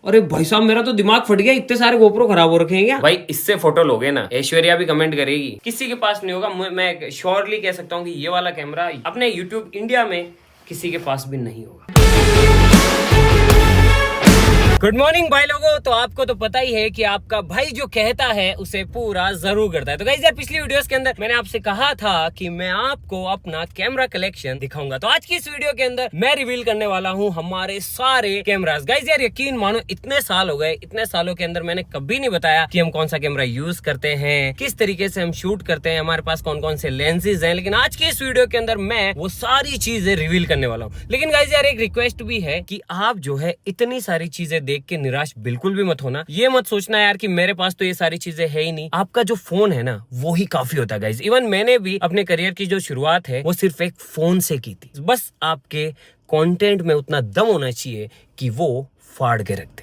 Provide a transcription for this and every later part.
अरे भाई साहब मेरा तो दिमाग फट गया, इतने सारे गोप्रो खराब हो रखे हैं क्या भाई? इससे फोटो लोगे ना, ऐश्वर्या भी कमेंट करेगी। किसी के पास नहीं होगा, मैं श्योरली कह सकता हूँ कि ये वाला कैमरा अपने यूट्यूब इंडिया में किसी के पास भी नहीं होगा। गुड मॉर्निंग भाई लोगों। तो आपको तो पता ही है कि आपका भाई जो कहता है उसे पूरा जरूर करता है। तो गाइस यार, पिछली वीडियोस के अंदर मैंने आपसे कहा था कि मैं आपको अपना कैमरा कलेक्शन दिखाऊंगा। तो आज की इस वीडियो के अंदर मैं रिवील करने वाला हूं हमारे सारे कैमरास। गाइस यार, यकीन मानो इतने साल हो गए, इतने सालों के अंदर मैंने कभी नहीं बताया कि हम कौन सा कैमरा यूज करते हैं, किस तरीके से हम शूट करते हैं, हमारे पास कौन कौन से लेंसेज हैं। लेकिन आज की इस वीडियो के अंदर मैं वो सारी चीजें रिवील करने वाला हूँ। लेकिन गाइस यार, एक रिक्वेस्ट भी है कि आप जो है इतनी सारी चीजें देख के निराश बिल्कुल भी मत होना। ये मत सोचना यार कि मेरे पास तो ये सारी चीजें है ही नहीं। आपका जो फोन है ना, वो ही काफी होता है गाइस। इवन मैंने भी अपने करियर की जो शुरुआत है वो सिर्फ एक फोन से की थी। बस आपके कंटेंट में उतना दम होना चाहिए कि वो फाड़ के रख दे।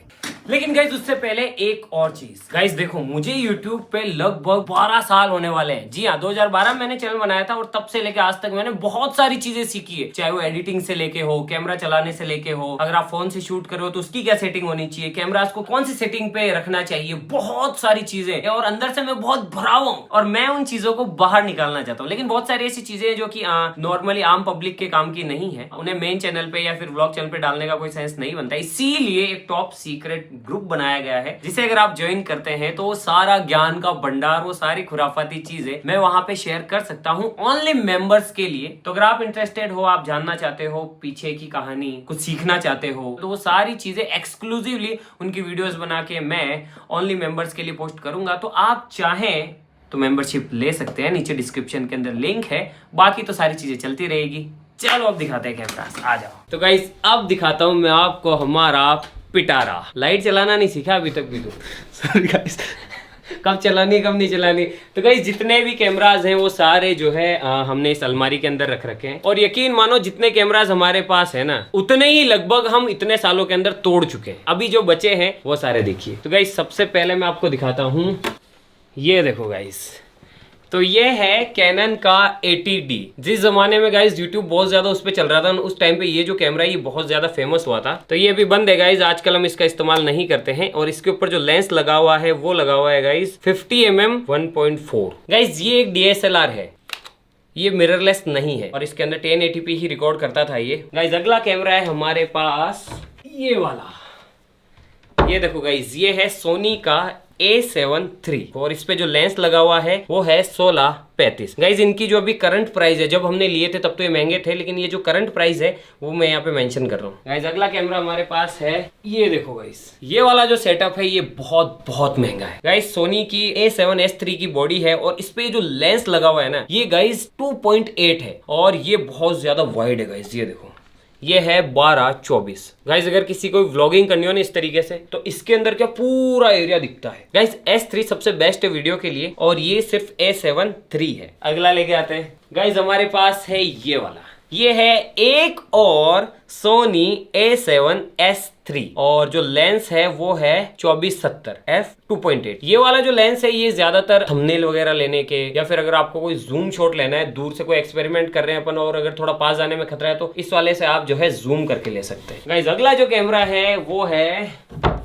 लेकिन गाइस, उससे पहले एक और चीज। गाइस देखो, मुझे YouTube पे लगभग 12 साल होने वाले हैं। जी हाँ, 2012 में मैंने चैनल बनाया था और तब से लेके आज तक मैंने बहुत सारी चीजें सीखी है। चाहे वो एडिटिंग से लेके हो, कैमरा चलाने से लेके हो, अगर आप फोन से शूट कर रहे हो तो उसकी क्या सेटिंग होनी चाहिए, कैमरा को कौन सी सेटिंग पे रखना चाहिए, बहुत सारी चीजें। और अंदर से मैं बहुत भरा हुआ हूँ और मैं उन चीजों को बाहर निकालना चाहता हूँ। लेकिन बहुत सारी ऐसी चीजें जो कि नॉर्मली आम पब्लिक के काम की नहीं है, उन्हें मेन चैनल पे या फिर व्लॉग चैनल पे डालने का कोई सेंस नहीं बनता। इसीलिए एक टॉप सीक्रेट ग्रुप बनाया गया है, जिसे अगर आप ज्वाइन करते हैं तो वो सारा ज्ञान का भंडार, वो सारी खुराफाती चीजें मैं वहां पे शेयर कर सकता हूं ओनली मेंबर्स के लिए। तो अगर आप इंटरेस्टेड हो, आप जानना चाहते हो पीछे की कहानी, कुछ सीखना चाहते हो, तो वो सारी चीजें एक्सक्लूसिवली उनकी वीडियोस बना के मैं ओनली मेंबर्स के लिए पोस्ट करूंगा। तो आप चाहें तो मेंबरशिप ले सकते हैं, नीचे डिस्क्रिप्शन के अंदर लिंक है। बाकी तो सारी चीजें चलती रहेगी। चलो अब दिखाते हैं कैमरा, आ जाओ। तो गाइस, अब दिखाता हूं मैं आपको हमारा पिटारा। लाइट चलाना नहीं सीखा अभी तक भी तो। सॉरी गाइस, कब चलानी कब नहीं चलानी। तो गाइस, जितने भी कैमराज हैं वो सारे जो है हमने इस अलमारी के अंदर रख रखे हैं। और यकीन मानो, जितने कैमराज हमारे पास है ना, उतने ही लगभग हम इतने सालों के अंदर तोड़ चुके हैं। अभी जो बचे हैं वो सारे देखिए। तो गाइस, सबसे पहले मैं आपको दिखाता हूँ, ये देखो गाइस। तो ये है कैनन का 80D। जिस जमाने में गाइस YouTube बहुत ज्यादा उस पर चल रहा था, उस टाइम पे ये जो कैमरा है ये बहुत ज्यादा फेमस हुआ था। तो ये अभी बंद है गाइस, आजकल हम इसका इस्तेमाल नहीं करते हैं। और इसके ऊपर जो लेंस लगा हुआ है वो लगा हुआ है गाइस 50mm 1.4। गाइस, ये एक DSLR है, ये मिररलेस नहीं है और इसके अंदर 1080p ही रिकॉर्ड करता था ये। गाइस, अगला कैमरा है हमारे पास ये वाला। ये देखो गाइस, ये है सोनी का A7 III और इस पे जो लेंस लगा हुआ है वो है 1635। गाइज, इनकी जो अभी करंट प्राइस है, जब हमने लिए थे तब तो ये महंगे थे, लेकिन ये जो करंट प्राइस है वो मैं यहाँ पे मेंशन कर रहा हूँ। गाइज, अगला कैमरा हमारे पास है, ये देखो गाइज, ये वाला जो सेटअप है ये बहुत बहुत महंगा है। गाइज, सोनी की A7S III की बॉडी है और इस पे जो लेंस लगा हुआ है ना, ये गाइज 2.8 है और ये बहुत ज्यादा वाइड है। गाइज, ये देखो, ये है 12-24। गाइस, अगर किसी को व्लॉगिंग करनी हो ना इस तरीके से, तो इसके अंदर क्या पूरा एरिया दिखता है। गाइस, S3 सबसे बेस्ट है वीडियो के लिए और ये सिर्फ A7 III है। अगला लेके आते हैं गाइस, हमारे पास है ये वाला। ये है एक और सोनी A7S III और जो लेंस है वो है 2470 f2.8। ये वाला जो लेंस है ये ज्यादातर थंबनेल वगैरह लेने के, या फिर अगर आपको कोई जूम शॉट लेना है, दूर से कोई एक्सपेरिमेंट कर रहे हैं अपन और अगर थोड़ा पास जाने में खतरा है तो इस वाले से आप जो है जूम करके ले सकते हैं। गाइस, अगला जो कैमरा है वो है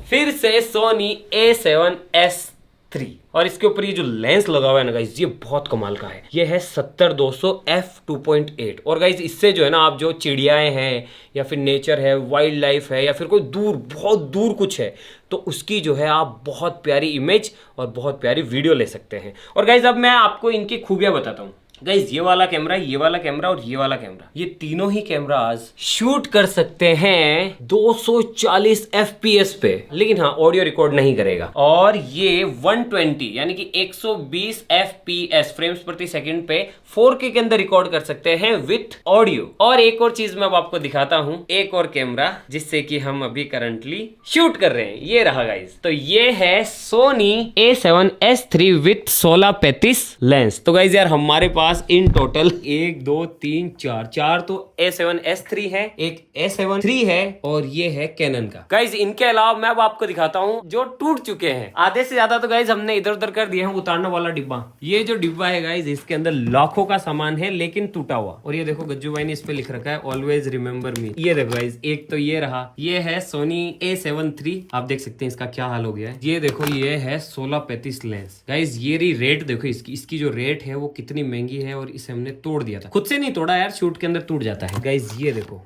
फिर से सोनी A7S III और इसके ऊपर ये जो लेंस लगा हुआ है ना गाइस, ये बहुत कमाल का है। ये है 70-200 f2.8 और गाइस, इससे जो है ना, आप जो चिड़ियाएं हैं या फिर नेचर है, वाइल्ड लाइफ है, या फिर कोई दूर, बहुत दूर कुछ है, तो उसकी जो है आप बहुत प्यारी इमेज और बहुत प्यारी वीडियो ले सकते हैं। और गाइस, अब मैं आपको इनकी खूबियां बताता हूँ। गाइस, ये वाला कैमरा, ये वाला कैमरा और ये वाला कैमरा, ये तीनों ही कैमराज शूट कर सकते हैं 240 FPS पे, लेकिन हाँ, ऑडियो रिकॉर्ड नहीं करेगा। और ये 120 यानी कि 120 FPS फ्रेम्स प्रति सेकंड पे 4K के अंदर रिकॉर्ड कर सकते हैं विथ ऑडियो। और एक और चीज मैं अब आपको दिखाता हूँ, एक और कैमरा जिससे कि हम अभी करंटली शूट कर रहे हैं, ये रहा गाइस। तो ये है Sony A7S III with 1635 lens. तो गाइस यार, हमारे पास पास इन टोटल 1 2 3 4 तो A7S3 है, एक A7 III है और ये है कैनन का। गाइज इनके अलावा मैं अब आपको दिखाता हूँ जो टूट चुके हैं आधे से ज्यादा। तो गाइज हमने इधर उधर कर दिए हैं। उतारने वाला डिब्बा, ये जो डिब्बा है गाइज इसके अंदर लाखों का सामान है लेकिन टूटा हुआ। और ये देखो गज्जू भाई ने इस पे लिख रखा है ऑलवेज रिमेम्बर मी। ये देखो गाइज, एक तो ये रहा, ये है सोनी A7 III, आप देख सकते हैं इसका क्या हाल हो गया है। ये देखो ये है 1635 लेंस। गाइज ये रही रेट देखो इसकी जो रेट है वो कितनी महंगी है और इसे हमने तोड़ दिया था। खुद से नहीं तोड़ा यार, शूट के अंदर टूट जाता है। गाइज ये देखो,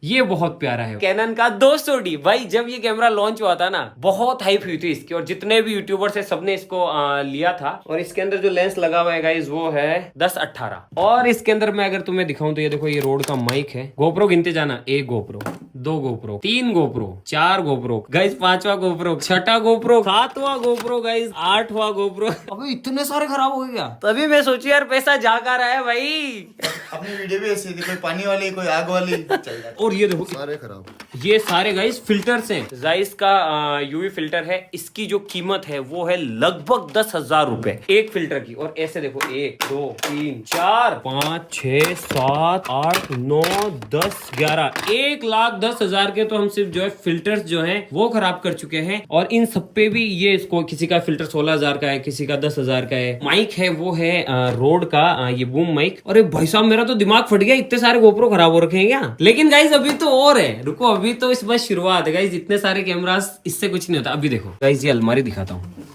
ये बहुत प्यारा है कैनन का 200D। भाई जब ये कैमरा लॉन्च हुआ था ना बहुत हाइप हुई थी इसकी और जितने भी यूट्यूबर्स है सबने इसको लिया था। और इसके अंदर जो लेंस लगा हुआ है गाइस वो है 10-18। और इसके अंदर मैं अगर तुम्हें दिखाऊं तो ये देखो ये रोड का माइक है। गोप्रो गिनते जाना, 1 GoPro, 2 GoPro, 3 GoPro, 4 GoPro guys, 5वां गोप्रो, 6ठा गोप्रो, 7वां गोप्रो गाइस, 8वां गोप्रो। अबे इतने सारे खराब हो गया। तभी मैं सोची यार पैसा जा कर रहा है भाई। अपनी वीडियो भी ऐसी थी, कोई पानी वाली कोई आग वाली चल जाती। और ये देखो सारे खराब, ये सारे गाइस फिल्टर्स हैं। जाइस का यूवी फिल्टर है, इसकी जो कीमत है वो है लगभग 10,000 रुपए एक फिल्टर की। और ऐसे देखो 1 2 3 4 5 6 7 8 9 10 11 1,10,000 के तो हम सिर्फ जो है फिल्टर्स जो है वो खराब कर चुके हैं। और इन सब पे भी ये इसको किसी का फिल्टर 16,000 का है, किसी का 10,000 का है। माइक है वो है रोड का ये बूम माइक। अरे भाई साहब मेरा तो दिमाग फट गया, इतने सारे गोप्रो खराब हो रखे हैं क्या। लेकिन गाइस अभी तो और है, रुको अभी तो इस बस शुरुआत है गाइस। इतने सारे कैमरास इससे कुछ नहीं होता। अभी देखो गाइस ये अलमारी दिखाता हूँ।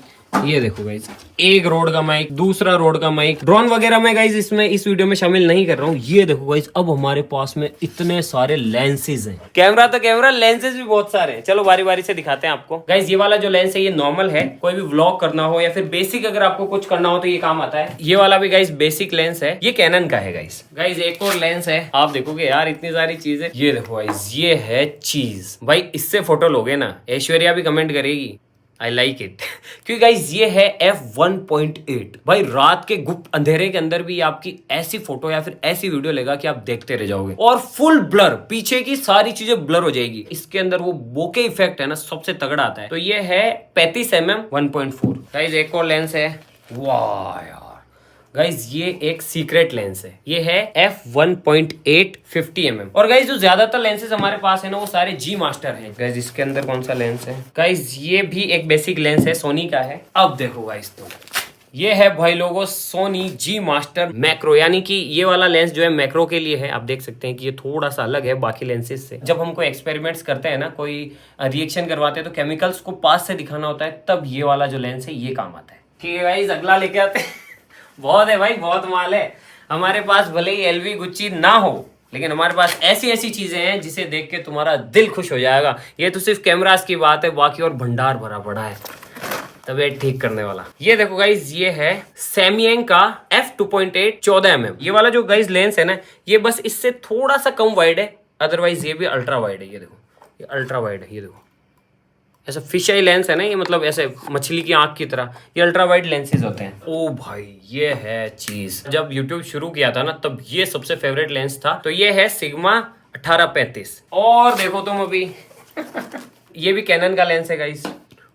ये देखो गाइस, एक रोड का माइक, दूसरा रोड का माइक, ड्रोन वगैरह में गाइस इसमें इस वीडियो में शामिल नहीं कर रहा हूँ। ये देखो गाइस अब हमारे पास में इतने सारे लेंसेज हैं। कैमरा तो कैमरा, लेंसेज भी बहुत सारे हैं। चलो बारी बारी से दिखाते हैं आपको। गाइस ये वाला जो लेंस है ये नॉर्मल है, कोई भी व्लॉग करना हो या फिर बेसिक अगर आपको कुछ करना हो तो ये काम आता है। ये वाला भी गाइस बेसिक लेंस है, ये कैनन का है गाइस। गाइस एक और लेंस है, आप देखोगे यार इतनी सारी चीजें। ये देखो गाइस ये है चीज, भाई इससे फोटो लोगे ना ऐश्वर्या भी कमेंट करेगी I like it। क्योंकि गाइस ये है f1.8। भाई रात के गुप्त अंधेरे के अंदर भी आपकी ऐसी फोटो या फिर ऐसी वीडियो लेगा कि आप देखते रह जाओगे। और फुल ब्लर, पीछे की सारी चीजें ब्लर हो जाएगी। इसके अंदर वो बोके इफेक्ट है ना सबसे तगड़ा आता है। तो ये है 35mm 1.4। गाइस एक और लेंस है, वाह यार गाइज ये एक सीक्रेट लेंस है, ये है f1.8 50mm। और गाइज जो ज्यादातर लेंसेज हमारे पास है ना वो सारे G मास्टर हैं। गाइज इसके अंदर कौन सा लेंस है, गाइज ये भी एक बेसिक लेंस है, सोनी का है। अब देखो गाइज तो ये है भाई लोगों सोनी G मास्टर मैक्रो, यानी कि ये वाला लेंस जो है मैक्रो के लिए है। आप देख सकते हैं कि ये थोड़ा सा अलग है बाकी लेंसेज से। जब हम कोई एक्सपेरिमेंट्स करते हैं ना, कोई रिएक्शन करवाते हैं तो केमिकल्स को पास से दिखाना होता है, तब ये वाला जो लेंस है ये काम आता है। ठीक है गाइज अगला लेके आते हैं। बहुत है भाई, बहुत माल है हमारे पास। भले ही LV गुच्ची ना हो लेकिन हमारे पास ऐसी ऐसी चीजें हैं जिसे देख के तुम्हारा दिल खुश हो जाएगा। ये तो सिर्फ कैमरास की बात है, बाकी और भंडार भरा पड़ा है तबीयत ठीक करने वाला। ये देखो गाइज ये है सैमयंग का f2.8 14mm। ये वाला जो गाइज लेंस है ना ये बस इससे थोड़ा सा कम वाइड है, अदरवाइज ये भी अल्ट्रा वाइड है। ये देखो ये अल्ट्रा वाइड है, ये देखो ऐसा फिश आई लेंस है ना ये, मतलब ऐसे मछली की आंख की तरह। ये अल्ट्रा वाइड लेंसेज होते हैं। ओ भाई ये है चीज, जब YouTube शुरू किया था ना तब ये सबसे फेवरेट लेंस था। तो ये है सिग्मा 1835। और देखो तुम अभी ये भी कैनन का लेंस है गाइस।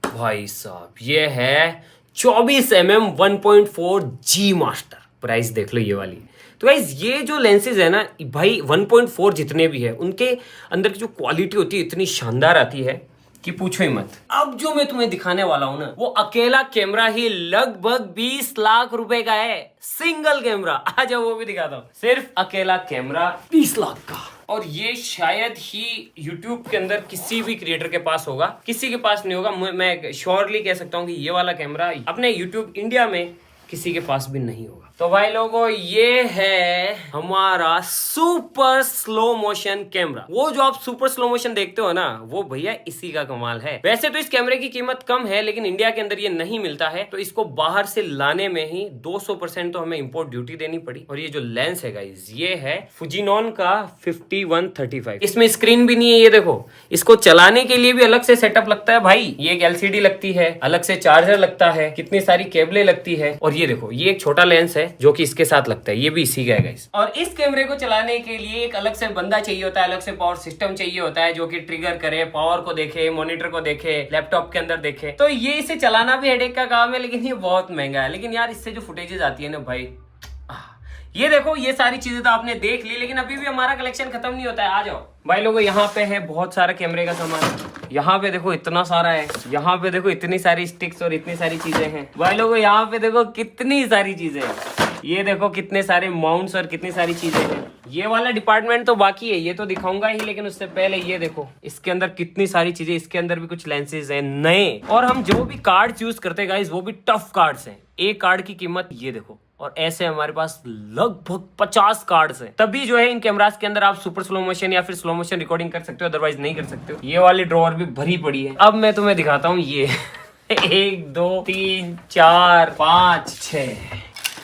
भाई साहब ये है 24mm 1.4 G मास्टर। प्राइस देख लो ये वाली। तो गाइज ये जो लेंसेज है ना भाई 1.4 जितने भी है उनके अंदर की जो क्वालिटी होती है इतनी शानदार आती है कि पूछो ही मत। अब जो मैं तुम्हें दिखाने वाला हूं ना वो अकेला कैमरा ही लगभग 20 लाख रुपए का है। सिंगल कैमरा, आ जाओ वो भी दिखाता हूं। सिर्फ अकेला कैमरा 20 लाख का। और ये शायद ही YouTube के अंदर किसी भी क्रिएटर के पास होगा, किसी के पास नहीं होगा। मैं श्योरली कह सकता हूँ कि ये वाला कैमरा अपने YouTube इंडिया में किसी के पास भी नहीं होगा। तो भाई लोगों ये है हमारा सुपर स्लो मोशन कैमरा। वो जो आप सुपर स्लो मोशन देखते हो ना वो भैया इसी का कमाल है। वैसे तो इस कैमरे की कीमत कम है लेकिन इंडिया के अंदर ये नहीं मिलता है, तो इसको बाहर से लाने में ही 200% तो हमें इंपोर्ट ड्यूटी देनी पड़ी। और ये जो लेंस है गाइस ये है फुजिनॉन का 5135। इसमें स्क्रीन भी नहीं है, ये देखो। इसको चलाने के लिए भी अलग से सेटअप लगता है भाई। ये एक LCD लगती है, अलग से चार्जर लगता है, कितनी सारी केबलें लगती है। और ये देखो ये एक छोटा लेंस है जो कि इसके साथ लगता है, ये भी इसी का है गाइस। और इस कैमरे को चलाने के लिए एक अलग से बंदा चाहिए होता है, अलग से पावर सिस्टम चाहिए होता है जो कि ट्रिगर करे, पावर को देखे, मॉनिटर को देखे, लैपटॉप के अंदर देखे। तो ये इसे चलाना भी हेडेक का काम है लेकिन ये बहुत महंगा है। लेकिन यार इससे जो फुटेजेस आती है ना भाई ये देखो, ये सारी चीजें तो आपने देख ली, लेकिन अभी भी हमारा कलेक्शन खत्म नहीं होता है। आ जाओ भाई लोगों, यहाँ पे है बहुत सारा कैमरे का सामान। यहाँ पे देखो इतना सारा है, यहाँ पे देखो इतनी सारी स्टिक्स और इतनी सारी चीजें हैं भाई लोगों। यहाँ पे देखो कितनी सारी चीजें हैं, ये देखो कितने सारे माउंट्स और कितनी सारी चीजें हैं। ये वाला डिपार्टमेंट तो बाकी है, ये तो दिखाऊंगा ही, लेकिन उससे पहले ये देखो इसके अंदर कितनी सारी चीजें। इसके अंदर भी कुछ लेंसेज हैं नए, और हम जो भी कार्ड यूज करते हैं गाइस वो भी टफ कार्ड्स हैं। एक कार्ड की कीमत ये देखो, और ऐसे हमारे पास लगभग 50 कार्ड्स हैं। तभी जो है इन कैमरास के अंदर आप सुपर स्लो मोशन या फिर स्लो मोशन रिकॉर्डिंग कर सकते हो, अदरवाइज नहीं कर सकते हो। ये वाली ड्रॉअर भी भरी पड़ी है। अब मैं तुम्हें दिखाता हूँ ये 1 2 3 4 5 6।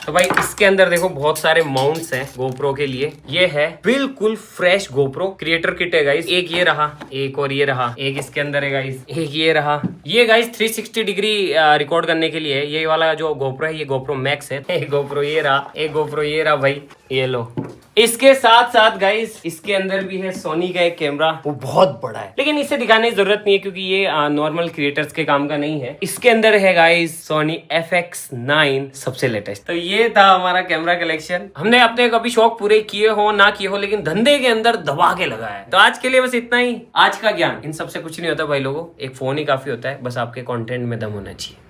तो भाई इसके अंदर देखो बहुत सारे माउंट्स हैं गोप्रो के लिए। ये है बिल्कुल फ्रेश गोप्रो क्रिएटर किट है गाइस। एक ये रहा, एक और ये रहा, एक इसके अंदर है गाइस, एक ये रहा। ये गाइस 360 डिग्री रिकॉर्ड करने के लिए है। ये वाला जो गोप्रो है ये गोप्रो मैक्स है। एक गोप्रो ये रहा, एक गोप्रो ये रहा भाई, ये लो। इसके साथ साथ गाइस इसके अंदर भी है सोनी का एक कैमरा, वो बहुत बड़ा है, लेकिन इसे दिखाने की जरूरत नहीं है क्योंकि ये नॉर्मल क्रिएटर्स के काम का नहीं है। इसके अंदर है गाइस सोनी FX9 सबसे लेटेस्ट। तो ये था हमारा कैमरा कलेक्शन। हमने अपने कभी शौक पूरे किए हो ना किए हो, लेकिन धंधे के अंदर दबा के लगाया है। तो आज के लिए बस इतना ही। आज का ज्ञान इन सबसे कुछ नहीं होता भाई लोगों, एक फोन ही काफी होता है, बस आपके कंटेंट में दम होना चाहिए।